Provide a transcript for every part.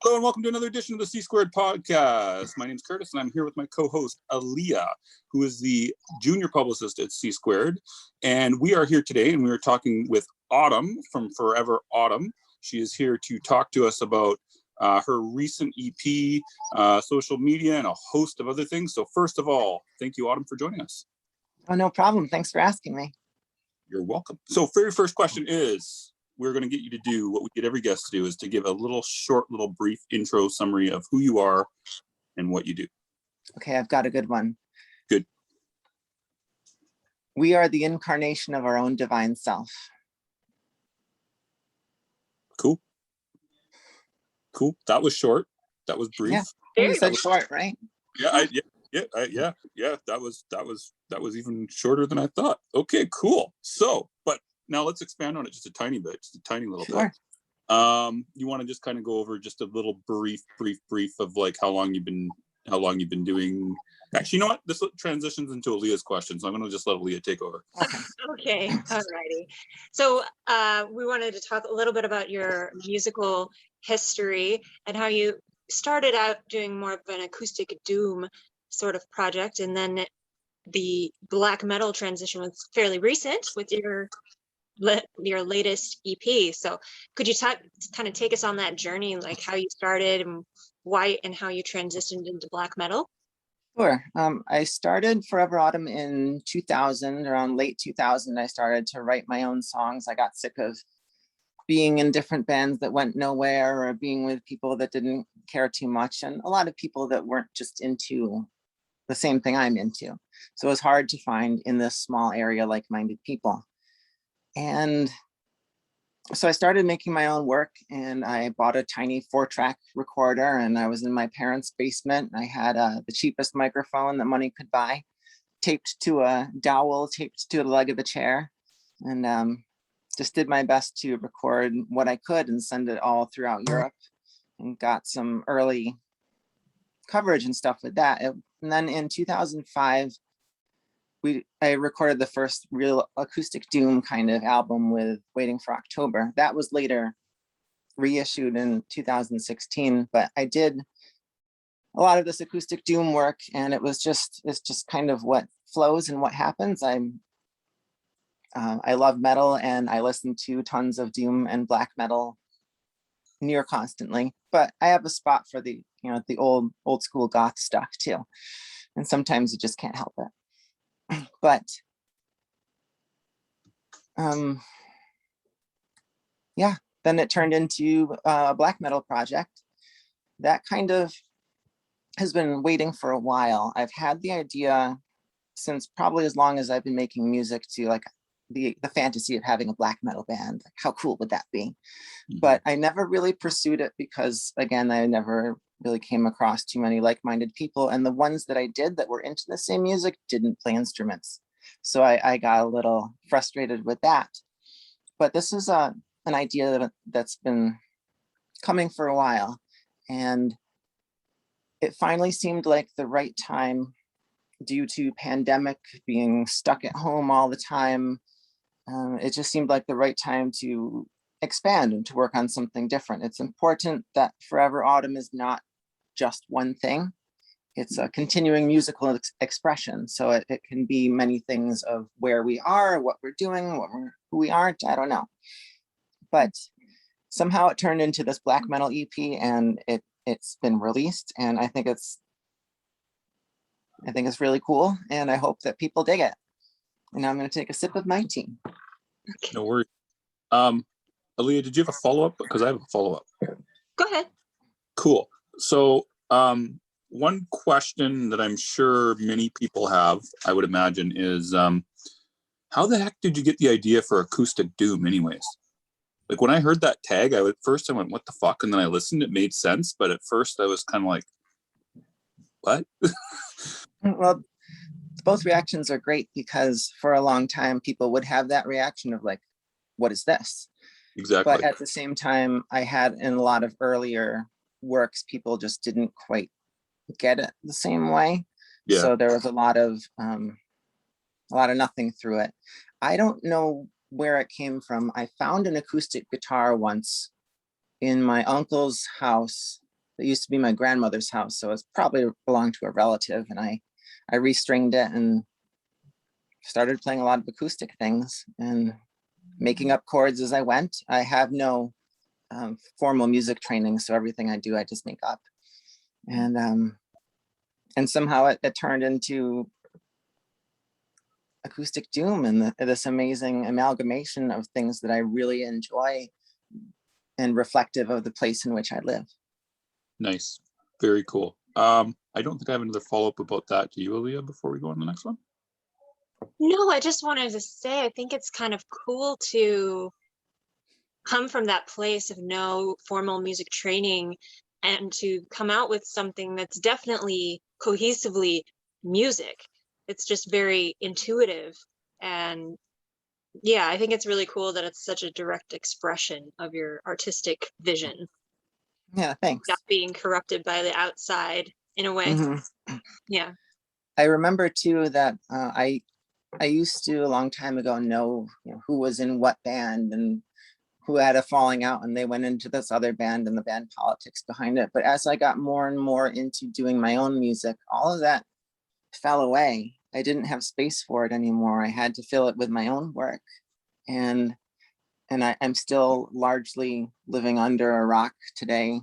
Hello and welcome to another edition of the C Squared podcast. My name's Curtis and I'm here with my co-host Aaliyah, who is the junior publicist at C Squared. And we are here today and we are talking with Autumn from Forever Autumn. She is here to talk to us about her recent EP, social media, and a host of other things. So first of all, thank you, Autumn, for joining us. Oh, no problem. Thanks for asking me. You're welcome. So very first question is, we're going to get you to do what we get every guest to do, is to give a little brief intro summary of who you are and what you do. Okay, I've got a good one. Good. We are the incarnation of our own divine self. Cool. That was short. That was brief. Yeah, you said short, right? Yeah. That was even shorter than I thought. Okay, cool. So, but now let's expand on it just a tiny bit, just a tiny little bit. You want to just kind of go over just a little brief of like how long you've been doing. Actually, you know what? This transitions into Aaliyah's question, so I'm going to just let Aaliyah take over. Okay, alrighty. So we wanted to talk a little bit about your musical history and how you started out doing more of an acoustic doom sort of project, and then the black metal transition was fairly recent with your latest EP. So could you kind of take us on that journey, like how you started and why and how you transitioned into black metal? Sure. I started Forever Autumn in 2000, around late 2000. I started to write my own songs. I got sick of being in different bands that went nowhere or being with people that didn't care too much, and a lot of people that weren't just into the same thing I'm into. So it was hard to find in this small area like-minded people. And so I started making my own work, and I bought a tiny 4-track recorder, and I was in my parents' basement. I had the cheapest microphone that money could buy, taped to a dowel, taped to the leg of the chair, and just did my best to record what I could and send it all throughout Europe, and got some early coverage and stuff with that. And then in 2005, I recorded the first real acoustic doom kind of album with Waiting for October. That was later reissued in 2016, but I did a lot of this acoustic doom work, and it's just kind of what flows and what happens. I love metal, and I listen to tons of doom and black metal near constantly, but I have a spot for the old school goth stuff too, and sometimes you just can't help it. But yeah, then it turned into a black metal project that kind of has been waiting for a while. I've had the idea since probably as long as I've been making music, to like the fantasy of having a black metal band. Like, how cool would that be? Mm-hmm. But I never really pursued it because, again, I never really came across too many like-minded people, and the ones that I did that were into the same music didn't play instruments. So I got a little frustrated with that. But this is an idea that's been coming for a while, and it finally seemed like the right time, due to pandemic, being stuck at home all the time. It just seemed like the right time to expand and to work on something different. It's important that Forever Autumn is not just one thing. It's a continuing musical expression. So it can be many things of where we are, what we're doing, who we aren't, I don't know. But somehow it turned into this black metal EP, and it's been released, and I think it's really cool, and I hope that people dig it. And now I'm going to take a sip of my tea. No worries. Aaliyah, did you have a follow-up? Because I have a follow-up. Go ahead. Cool. So one question that I'm sure many people have, I would imagine, is how the heck did you get the idea for acoustic doom anyways? Like, when I heard that tag, I went, what the fuck? And then I listened, it made sense. But at first I was kind of like, what? Well, both reactions are great, because for a long time people would have that reaction of like, what is this? Exactly. But at the same time, I had in a lot of earlier works, people just didn't quite get it the same way. Yeah. So there was a lot of nothing through it. I don't know where it came from. I found an acoustic guitar once in my uncle's house that used to be my grandmother's house, so it's probably belonged to a relative, and I restringed it and started playing a lot of acoustic things and making up chords as I went. I have no formal music training, so everything I do, I just make up. And somehow it turned into acoustic doom and this amazing amalgamation of things that I really enjoy and reflective of the place in which I live. Nice. Very cool. I don't think I have another follow-up about that. Do you, Aaliyah, before we go on the next one? No, I just wanted to say, I think it's kind of cool to come from that place of no formal music training and to come out with something that's definitely cohesively music. It's just very intuitive. And yeah, I think it's really cool that it's such a direct expression of your artistic vision, Yeah, thanks. not being corrupted by the outside in a way. Yeah. I remember too that I used to a long time ago know, who was in what band and who had a falling out and they went into this other band and the band politics behind it. But as I got more and more into doing my own music, all of that fell away. I didn't have space for it anymore. I had to fill it with my own work. And I'm still largely living under a rock today,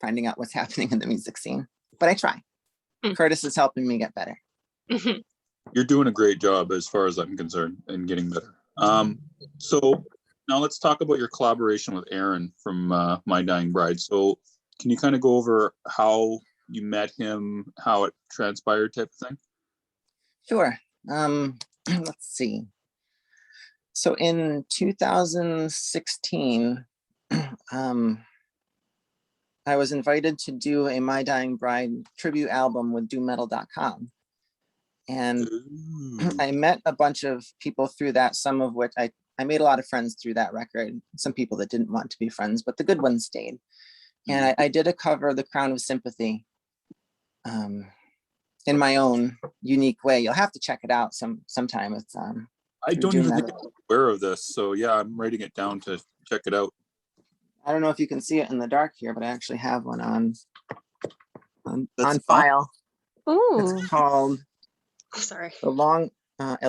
finding out what's happening in the music scene. But I try. Curtis is helping me get better. You're doing a great job as far as I'm concerned and getting better. So now let's talk about your collaboration with Aaron from My Dying Bride. So can you kind of go over how you met him, how it transpired type of thing? Sure. Let's see. So in 2016, I was invited to do a My Dying Bride tribute album with doommetal.com. And I met a bunch of people through that, some of which I made a lot of friends through that record, some people that didn't want to be friends, but the good ones stayed. And I did a cover of The Crown of Sympathy in my own unique way. You'll have to check it out sometime. It's I don't even think I'm aware of this. So yeah, I'm writing it down to check it out. I don't know if you can see it in the dark here, but I actually have one on file. Ooh. It's called Sorry. A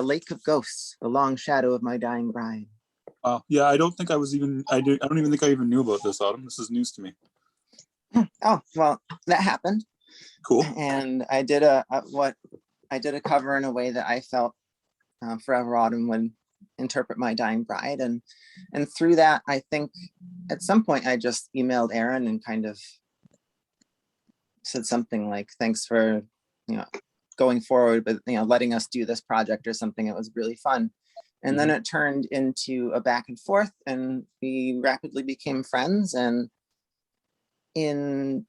Lake of Ghosts, The Long Shadow of My Dying Bride. Yeah, I don't think I don't even think I even knew about this, Autumn. This is news to me. Oh, well, that happened. Cool. And I did a cover in a way that I felt Forever Autumn would interpret My Dying Bride. And through that, I think at some point I just emailed Aaron and kind of said something like, thanks for, going forward, but letting us do this project or something. It was really fun. And then it turned into a back and forth and we rapidly became friends. And in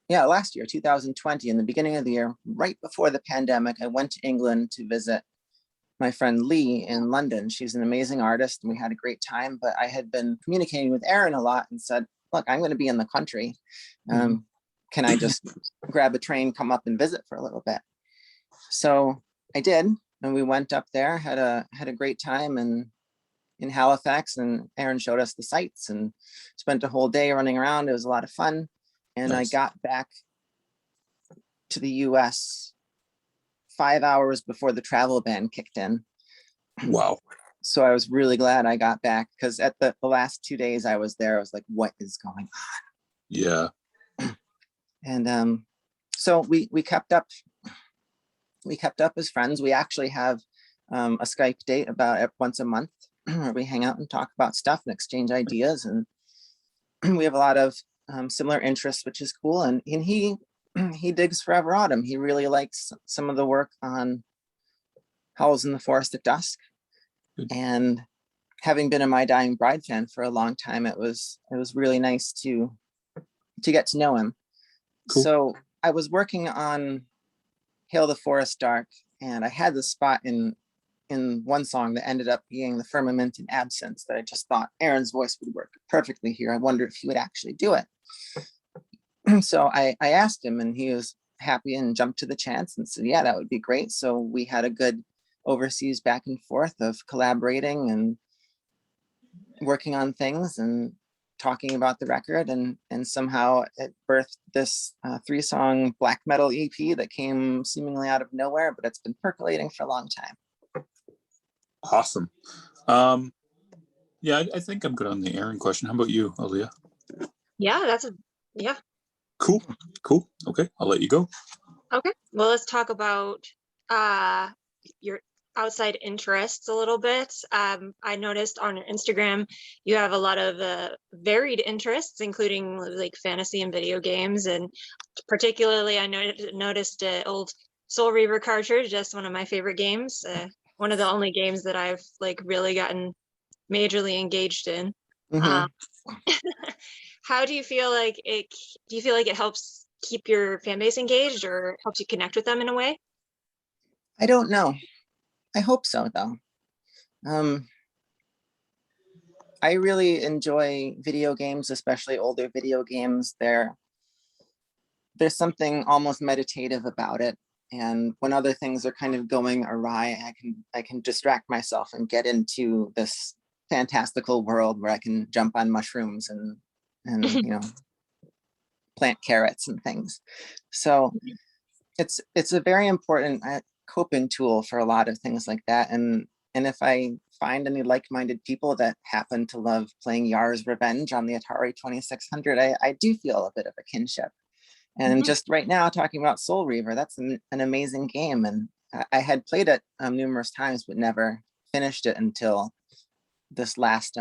last year, 2020, in the beginning of the year, right before the pandemic, I went to England to visit my friend Lee in London. She's an amazing artist and we had a great time, but I had been communicating with Aaron a lot and said, look, I'm going to be in the country. Can I just grab a train, come up and visit for a little bit? So I did, and we went up there, had a great time in Halifax, and Aaron showed us the sights and spent a whole day running around. It was a lot of fun. And nice. I got back to the US 5 hours before the travel ban kicked in. Wow. So I was really glad I got back, because at the last 2 days I was there, I was like, what is going on? Yeah. And so we kept up as friends. We actually have a Skype date about once a month where we hang out and talk about stuff and exchange ideas. And we have a lot of similar interests, which is cool. And he digs Forever Autumn. He really likes some of the work on Howls in the Forest at Dusk. And having been a My Dying Bride fan for a long time, it was really nice to get to know him. Cool. So I was working on Hail the Forest Dark, and I had this spot in one song that ended up being The Firmament in Absence that I just thought Aaron's voice would work perfectly here. I wonder if he would actually do it. So I asked him, and he was happy and jumped to the chance and said, yeah, that would be great. So we had a good overseas back and forth of collaborating and working on things. And talking about the record, and somehow it birthed this 3-song black metal EP that came seemingly out of nowhere, but it's been percolating for a long time. Awesome. Yeah, I think I'm good on the Aaron question. How about you, Aaliyah? Yeah, Cool. Okay, I'll let you go. Okay. Well, let's talk about your outside interests a little bit. I noticed on your Instagram you have a lot of varied interests, including like fantasy and video games, and particularly I noticed an old Soul Reaver cartridge. Just one of my favorite games. One of the only games that I've like really gotten majorly engaged in. Mhm. How do you feel like it? Do you feel like it helps keep your fan base engaged, or helps you connect with them in a way? I don't know. I hope so, though. I really enjoy video games, especially older video games. There's something almost meditative about it. And when other things are kind of going awry, I can distract myself and get into this fantastical world where I can jump on mushrooms and plant carrots and things. So it's a very important coping tool for a lot of things like that. And if I find any like-minded people that happen to love playing Yar's Revenge on the Atari 2600, I do feel a bit of a kinship. And just right now, talking about Soul Reaver, that's an amazing game. And I had played it numerous times, but never finished it until this last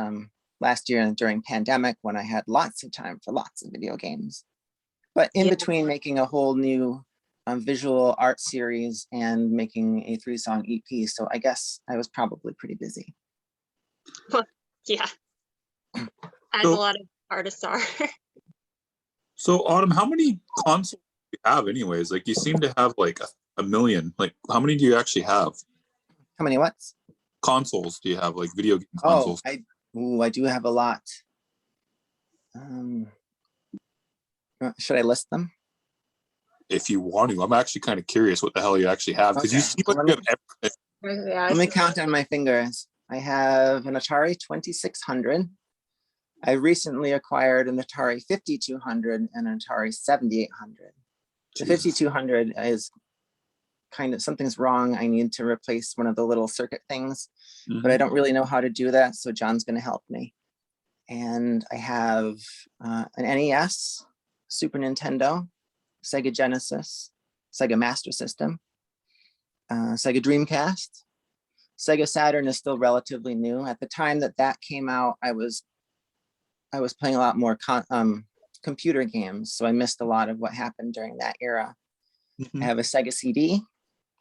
year during pandemic, when I had lots of time for lots of video games. But in between making a whole new visual art series and making a 3-song EP, so I guess I was probably pretty busy. Well, yeah, as a lot of artists are. So Autumn, how many consoles do you have anyways? Like you seem to have like a million. Like how many do you actually have? How many what? Consoles do you have, like video game consoles? I do have a lot. Should I list them? If you want to. I'm actually kind of curious what the hell you actually have, because you seem like you have everything. Let me count on my fingers. I have an Atari 2600. I recently acquired an Atari 5200 and an Atari 7800. The 5200 is kind of, something's wrong. I need to replace one of the little circuit things, but I don't really know how to do that. So John's going to help me. And I have an NES, Super Nintendo, Sega Genesis, Sega Master System, Sega Dreamcast. Sega Saturn is still relatively new. At the time that came out, I was playing a lot more computer games, so I missed a lot of what happened during that era. I have a Sega CD,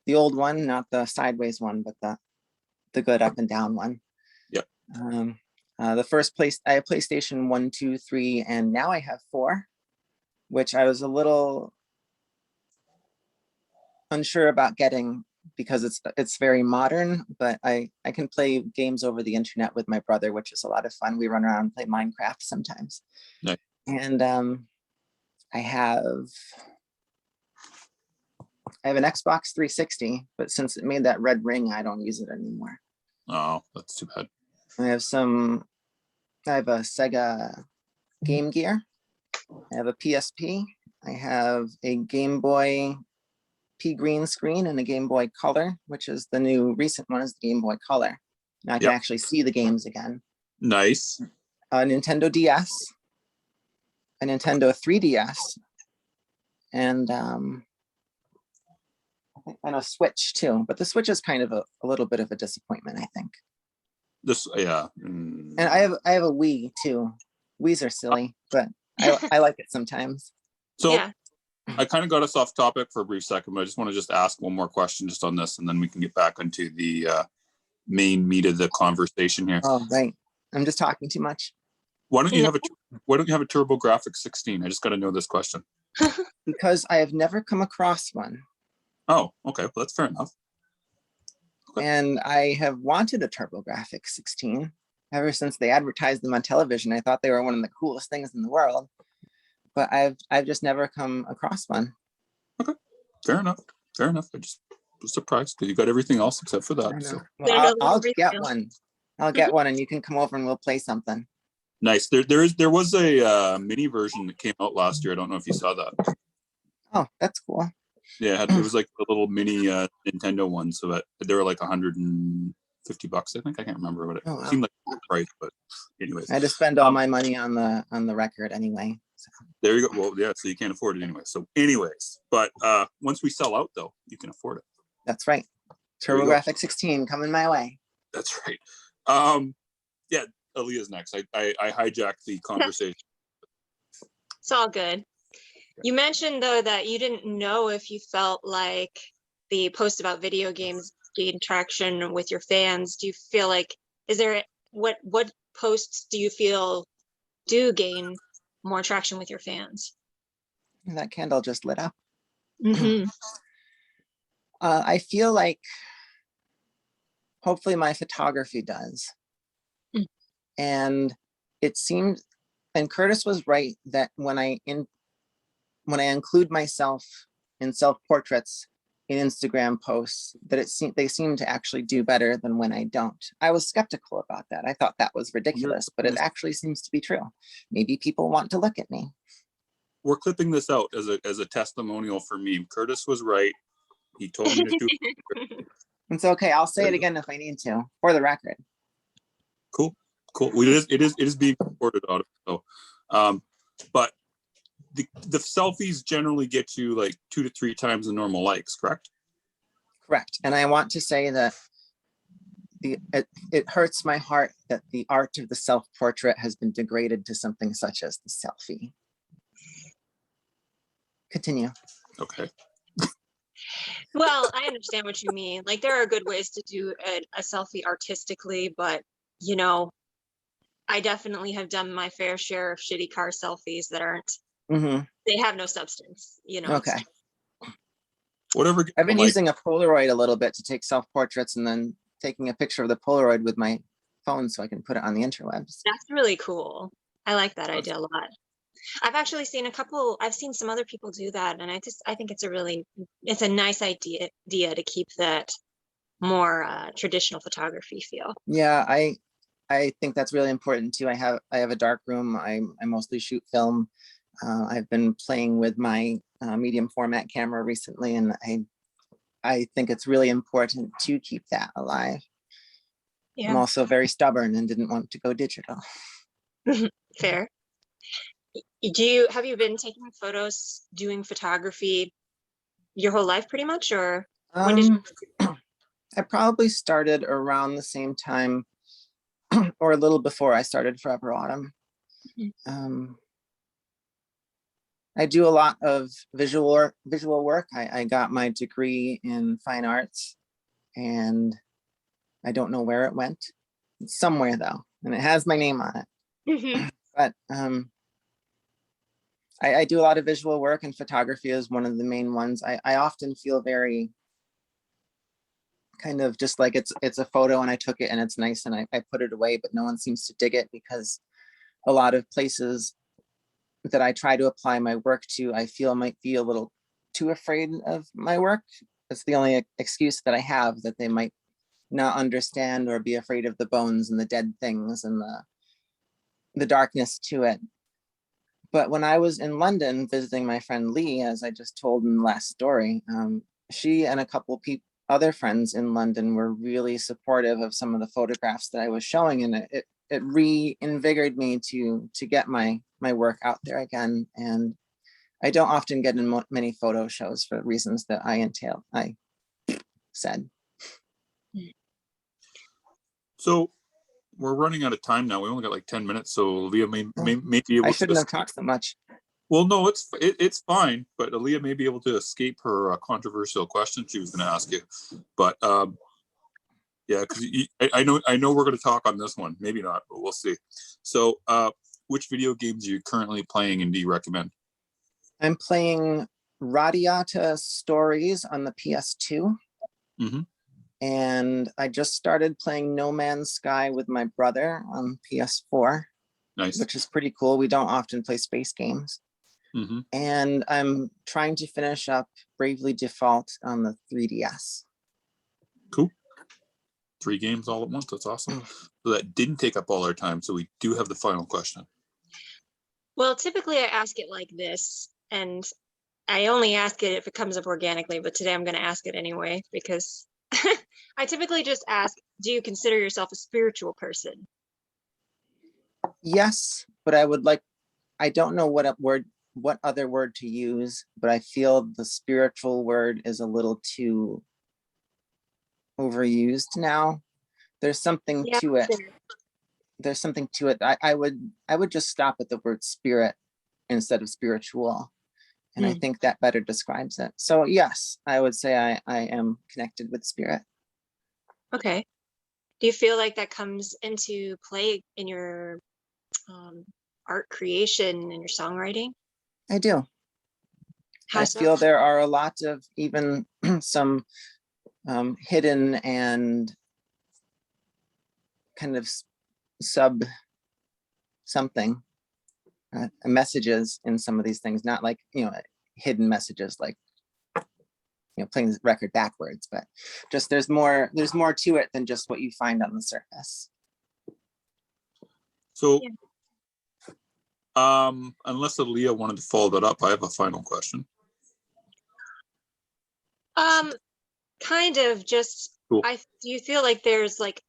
the old one, not the sideways one, but the good up and down one. Yep. The first place, I have PlayStation 1, 2, 3, and now I have 4, which I was a little unsure about getting because it's very modern, but I can play games over the internet with my brother, which is a lot of fun. We run around and play Minecraft sometimes. Nice. And I have an Xbox 360, but since it made that red ring, I don't use it anymore. Oh, that's too bad. I have a Sega Game Gear. I have a PSP. I have a Game Boy P green screen and a Game Boy Color, which is the new recent one, is the Game Boy Color. Now I can actually see the games again. Nice. A Nintendo DS, a Nintendo 3DS, and a Switch too. But the Switch is kind of a little bit of a disappointment, I think. And I have a Wii too. Wiis are silly, but I like it sometimes. So yeah. I kind of got us off topic for a brief second, but I just want to ask one more question just on this, and then we can get back into the main meat of the conversation here. Oh, right. I'm just talking too much. Why don't you have a TurboGrafx 16? I just got to know this question. Because I have never come across one. Oh, okay. Well, that's fair enough. Okay. And I have wanted a TurboGrafx 16 ever since they advertised them on television. I thought they were one of the coolest things in the world, but I've just never come across one. Okay, fair enough. I just was surprised because you got everything else except for that. So. Well, I'll get one. I'll get one, and you can come over and we'll play something. Nice. There was a mini version that came out last year. I don't know if you saw that. Oh, that's cool. Yeah, it was like a little mini Nintendo one, so that they were like $150. I think I can't remember what it Oh, wow. seemed like the price, but anyways. I had to spend all my money on the record anyway. So. There you go. Well, yeah, so you can't afford it anyway. So, anyways, but once we sell out, though, you can afford it. That's right. There you go. TurboGrafx 16 coming my way. That's right. Yeah, Aaliyah's next. I hijacked the conversation. It's all good. You mentioned though that you didn't know if you felt like the post about video games gained traction with your fans. Do you feel like what posts do you feel do gain more traction with your fans? That candle just lit up. Mm-hmm. I feel like hopefully my photography does. Mm. And it seemed, and Curtis was right that when I include myself in self-portraits in Instagram posts, that they seem to actually do better than when I don't. I was skeptical about that. I thought that was ridiculous, but it actually seems to be true. Maybe people want to look at me. We're clipping this out as a testimonial for me. Curtis was right. He told me to do it. It's okay. I'll say it again if I need to, for the record. Cool. It is being recorded out of so, but the selfies generally get you like 2 to 3 times the normal likes, correct? Correct. And I want to say that it hurts my heart that the art of the self-portrait has been degraded to something such as the selfie. Continue. Okay. Well, I understand what you mean. Like there are good ways to do a selfie artistically, but you know, I definitely have done my fair share of shitty car selfies that aren't, they have no substance, you know. Okay. Whatever. I've been using a Polaroid a little bit to take self-portraits and then taking a picture of the Polaroid with my phone so I can put it on the interwebs. That's really cool. I like that idea a lot. I've actually seen I've seen some other people do that. And I think it's a nice idea to keep that more traditional photography feel. Yeah, I think that's really important too. I have a dark room. I mostly shoot film. I've been playing with my medium format camera recently, and I think it's really important to keep that alive. Yeah. I'm also very stubborn and didn't want to go digital. Fair. Have you been taking photos, doing photography your whole life pretty much, or when did you? I probably started around the same time or a little before I started Forever Autumn. I do a lot of visual work. I got my degree in fine arts, and I don't know where it went. It's somewhere though, and it has my name on it. But I do a lot of visual work, and photography is one of the main ones. I often feel very kind of just like it's a photo and I took it and it's nice and I put it away, but no one seems to dig it, because a lot of places that I try to apply my work to, I feel might be a little too afraid of my work. That's the only excuse that I have, that they might not understand or be afraid of the bones and the dead things and the darkness to it. But when I was in London visiting my friend Lee, as I just told in the last story, she and a couple other friends in London were really supportive of some of the photographs that I was showing, and it reinvigorated me to get my work out there again. And I don't often get in many photo shows for reasons that I said. So we're running out of time now. We only got like 10 minutes, so Aaliyah may be able to. I shouldn't have talked so much. Well, no, it's fine. But Aaliyah may be able to escape her controversial question she was going to ask you. But yeah, because I know we're going to talk on this one. Maybe not, but we'll see. So, which video games are you currently playing, and do you recommend? I'm playing Radiata Stories on the PS2. And I just started playing No Man's Sky with my brother on PS4. Nice. Which is pretty cool. We don't often play space games. And I'm trying to finish up Bravely Default on the 3DS. Cool. 3 games all at once. That's awesome. So that didn't take up all our time. So we do have the final question. Well, typically I ask it like this, and I only ask it if it comes up organically, but today I'm going to ask it anyway because I typically just ask, do you consider yourself a spiritual person? Yes, but I don't know what other word to use, but I feel the spiritual word is a little too overused now. There's something Yeah, to it. there. There's something to it. I would just stop at the word spirit instead of spiritual. And I think that better describes it. So yes, I would say I am connected with spirit. Okay. Do you feel like that comes into play in your art creation and your songwriting? I do. How I so? feel there are a lot of even some hidden and kind of sub something messages in some of these things, not like, hidden messages like, playing the record backwards, but just there's more to it than just what you find on the surface. So unless Aaliyah wanted to follow that up, I have a final question. Kind of just, Cool. do you feel like there's like,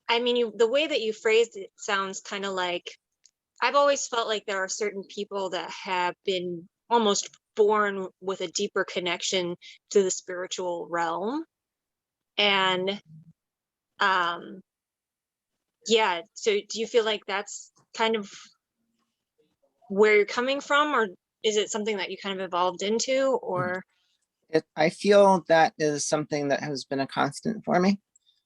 I mean, the way that you phrased it sounds kind of like, I've always felt like there are certain people that have been almost born with a deeper connection to the spiritual realm. And yeah, so do you feel like that's kind of where you're coming from, or is it something that you kind of evolved into, or? I feel that is something that has been a constant for me.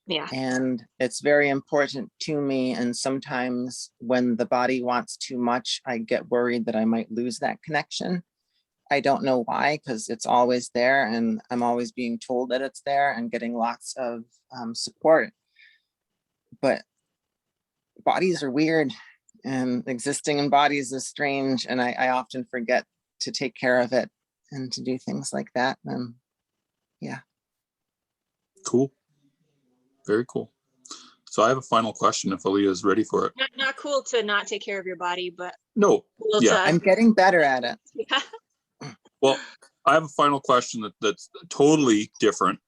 Yeah. And it's very important to me. And sometimes when the body wants too much, I get worried that I might lose that connection. I don't know why, because it's always there and I'm always being told that it's there and getting lots of support. But bodies are weird and existing in bodies is strange. And I often forget to take care of it and to do things like that. Yeah. Cool. Very cool. So I have a final question if Aaliyah is ready for it. Not cool to not take care of your body, but No. cool Yeah. I'm getting better at it. Yeah. Well, I have a final question that's totally different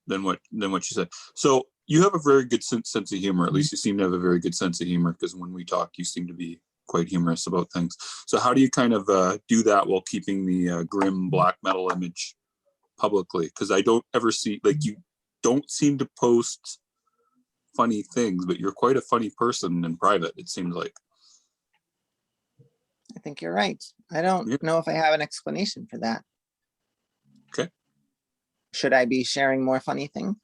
than what you said. So you have a very good sense of humor. At least you seem to have a very good sense of humor, because when we talk, you seem to be quite humorous about things. So how do you kind of do that while keeping the grim black metal image publicly? Because I don't ever see, like, you don't seem to post funny things, but you're quite a funny person in private, it seems like. I think you're right. I don't know if I have an explanation for that. Okay. Should I be sharing more funny things?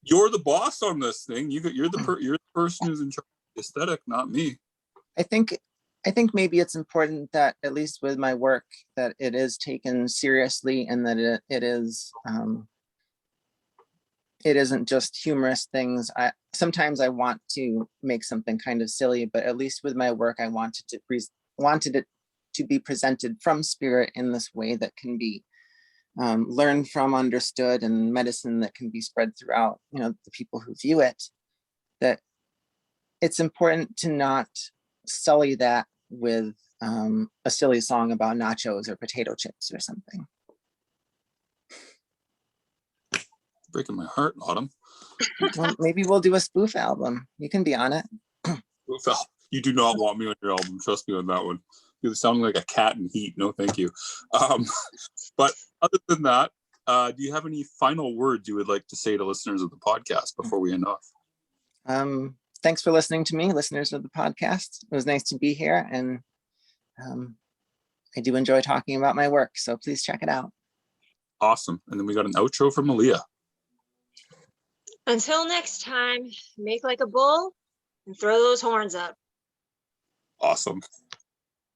You're the boss on this thing. You're the person who's in charge of the aesthetic, not me. I think maybe it's important that, at least with my work, that it is taken seriously and that it isn't just humorous things. Sometimes I want to make something kind of silly, but at least with my work, I wanted it to be presented from spirit in this way that can be learned from, understood, and medicine that can be spread throughout, the people who view it. That it's important to not sully that with a silly song about nachos or potato chips or something. Breaking my heart, Autumn. Well, maybe we'll do a spoof album. You can be on it. You do not want me on your album. Trust me on that one. You're sounding like a cat in heat. No, thank you. But other than that, do you have any final words you would like to say to listeners of the podcast before we end off? Thanks for listening to me, listeners of the podcast. It was nice to be here, and I do enjoy talking about my work, so please check it out. Awesome. And then we got an outro from Aaliyah. Until next time, make like a bull and throw those horns up. Awesome.